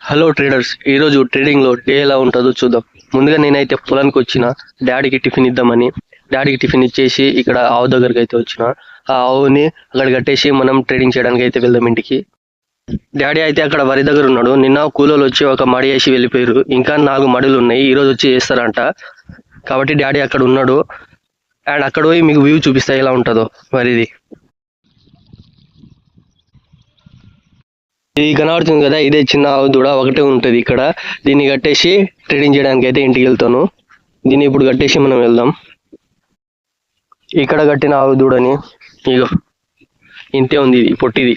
Hello traders, ఈరోజు ట్రేడింగ్లో day ఎలా ఉంటుందో చూద్దాం. ముందుగా నేనైతే పొలానికి వచ్చిన డాడీకి టిఫిన్ ఇద్దామని. డాడీకి టిఫిన్ ఇచ్చేసి ఇక్కడ ఆవు దగ్గరికి అయితే వచ్చిన. ఆ ఆవుని అక్కడ కట్టేసి మనం ట్రేడింగ్ చేయడానికి అయితే వెళ్దాం ఇంటికి. డాడీ అయితే అక్కడ వరి దగ్గర ఉన్నాడు. నిన్న కూలోళ్ళు వచ్చి ఒక మడి వేసి వెళ్ళిపోయారు. ఇంకా 4 మడులు ఉన్నాయి, ఈరోజు వచ్చి చేస్తారంట. కాబట్టి డాడీ అక్కడ ఉన్నాడు. అండ్ అక్కడ పోయి మీకు వ్యూ చూపిస్తా ఎలా ఉంటుందో వరిది. ఇది కనబడుతుంది కదా, ఇదే చిన్న ఆవు దూడ ఒకటే ఉంటుంది ఇక్కడ. దీన్ని కట్టేసి ట్రేడింగ్ చేయడానికి అయితే ఇంటికి వెళ్తాను. దీన్ని ఇప్పుడు కట్టేసి మనం వెళ్దాం. ఇక్కడ కట్టిన ఆవు దూడని ఇగో ఇంతే ఉంది, ఇది పొట్టిది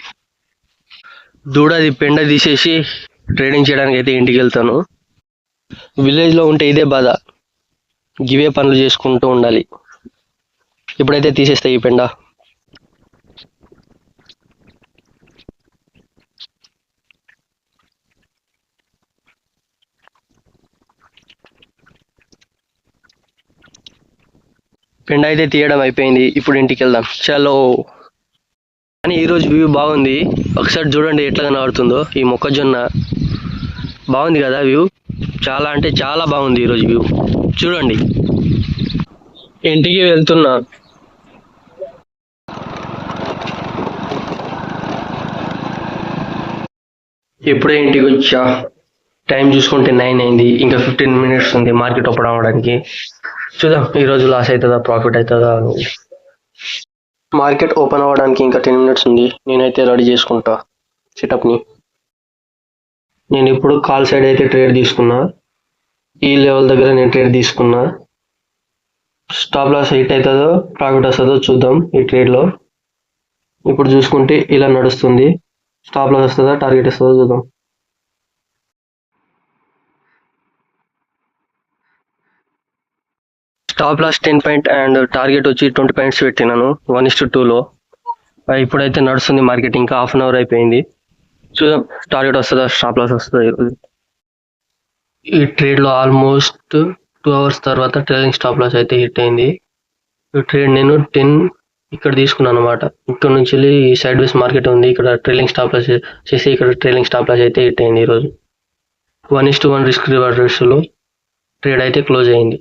దూడది. పెండ తీసేసి ట్రేడింగ్ చేయడానికి అయితే ఇంటికి వెళ్తాను. విలేజ్లో ఉంటే ఇదే బాధ, గివే పనులు చేసుకుంటూ ఉండాలి. ఇప్పుడైతే తీసేస్తాయి ఈ పెండ. పెండ అయితే తీయడం అయిపోయింది, ఇప్పుడు ఇంటికి వెళ్దాం చలో. కానీ ఈరోజు వ్యూ బాగుంది, ఒకసారి చూడండి ఎట్లా కనబడుతుందో. ఈ మొక్కజొన్న బాగుంది కదా వ్యూ, చాలా అంటే చాలా బాగుంది ఈరోజు వ్యూ. చూడండి, ఇంటికి వెళ్తున్నా. ఇప్పుడే ఇంటికి వచ్చా. టైం చూసుకుంటే 9 అయింది, ఇంకా 15 మినిట్స్ ఉంది మార్కెట్ ఓపెన్ అవ్వడానికి. చూద్దాం ఈరోజు లాస్ అవుతుందా ప్రాఫిట్ అవుతుందా. మార్కెట్ ఓపెన్ అవ్వడానికి ఇంకా 10 మినిట్స్ ఉంది. నేనైతే రెడీ చేసుకుంటా సెటప్ని. నేను ఇప్పుడు కాల్ సైడ్ అయితే ట్రేడ్ తీసుకున్నా. ఈ లెవెల్ దగ్గర నేను ట్రేడ్ తీసుకున్నా. స్టాప్ లాస్ హిట్ అవుతుందో ప్రాఫిట్ వస్తుందో చూద్దాం ఈ ట్రేడ్లో. ఇప్పుడు చూసుకుంటే ఇలా నడుస్తుంది. స్టాప్ లాస్ వస్తుందా టార్గెట్ వస్తుందో చూద్దాం. Stop loss 10 point and target వచ్చి 20 పాయింట్స్ పెట్టినాను 1:2లో. ఇప్పుడైతే నడుస్తుంది మార్కెట్, ఇంకా హాఫ్ అన్ అవర్ అయిపోయింది. చూద్దాం టార్గెట్ వస్తుందా స్టాప్ లాస్ వస్తుందా ఈరోజు. ఈ ట్రేడ్లో ఆల్మోస్ట్ 2 అవర్స్ తర్వాత ట్రైలింగ్ స్టాప్ లాస్ అయితే హిట్ అయింది. ఈ ట్రేడ్ నేను 10 ఇక్కడ తీసుకున్నాను అనమాట. ఇక్కడ నుంచి వెళ్ళి సైడ్ వేస్ మార్కెట్ ఉంది, ఇక్కడ ట్రైలింగ్ స్టాప్ లాస్ చేసి ఇక్కడ ట్రైలింగ్ స్టాప్ లాస్ అయితే హిట్ అయింది ఈరోజు. 1:1 రిస్క్ రివార్డ్ రేషియోలో ట్రేడ్ అయితే క్లోజ్ అయింది.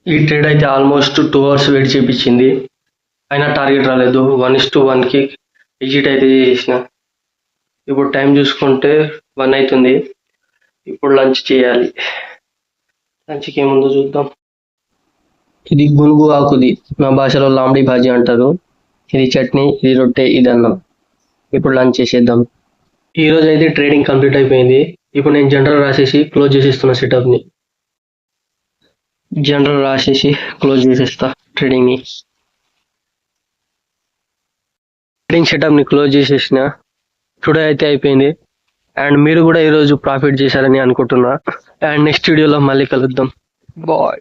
ఈ ట్రేడ్ అయితే ఆల్మోస్ట్ 2 అవర్స్ వెయిట్ చేయించింది, అయినా టార్గెట్ రాలేదు. 1:1కి ఎగ్జిట్ అయితే చేసిన. ఇప్పుడు టైం చూసుకుంటే 1 అవుతుంది. ఇప్పుడు లంచ్ చేయాలి. లంచ్కి ఏముందో చూద్దాం. ఇది గునుగు ఆకుది, మా భాషలో లాంబడి భాజీ అంటారు. ఇది చట్నీ, ఇది రొట్టె, ఇది అన్నం. ఇప్పుడు లంచ్ చేసేద్దాం. ఈరోజు అయితే ట్రేడింగ్ కంప్లీట్ అయిపోయింది. ఇప్పుడు నేను జనరల్ రాసేసి క్లోజ్ చేసేస్తున్నా సెటప్ని. జనరల్ రాసేసి క్లోజ్ చేసేస్తా ట్రేడింగ్ని. ట్రేడింగ్ సెటప్ని క్లోజ్ చేసేసిన. టుడే అయితే అయిపోయింది. అండ్ మీరు కూడా ఈరోజు ప్రాఫిట్ చేశారని అనుకుంటున్నా. అండ్ నెక్స్ట్ వీడియోలో మళ్ళీ కలుద్దాం. బాయ్.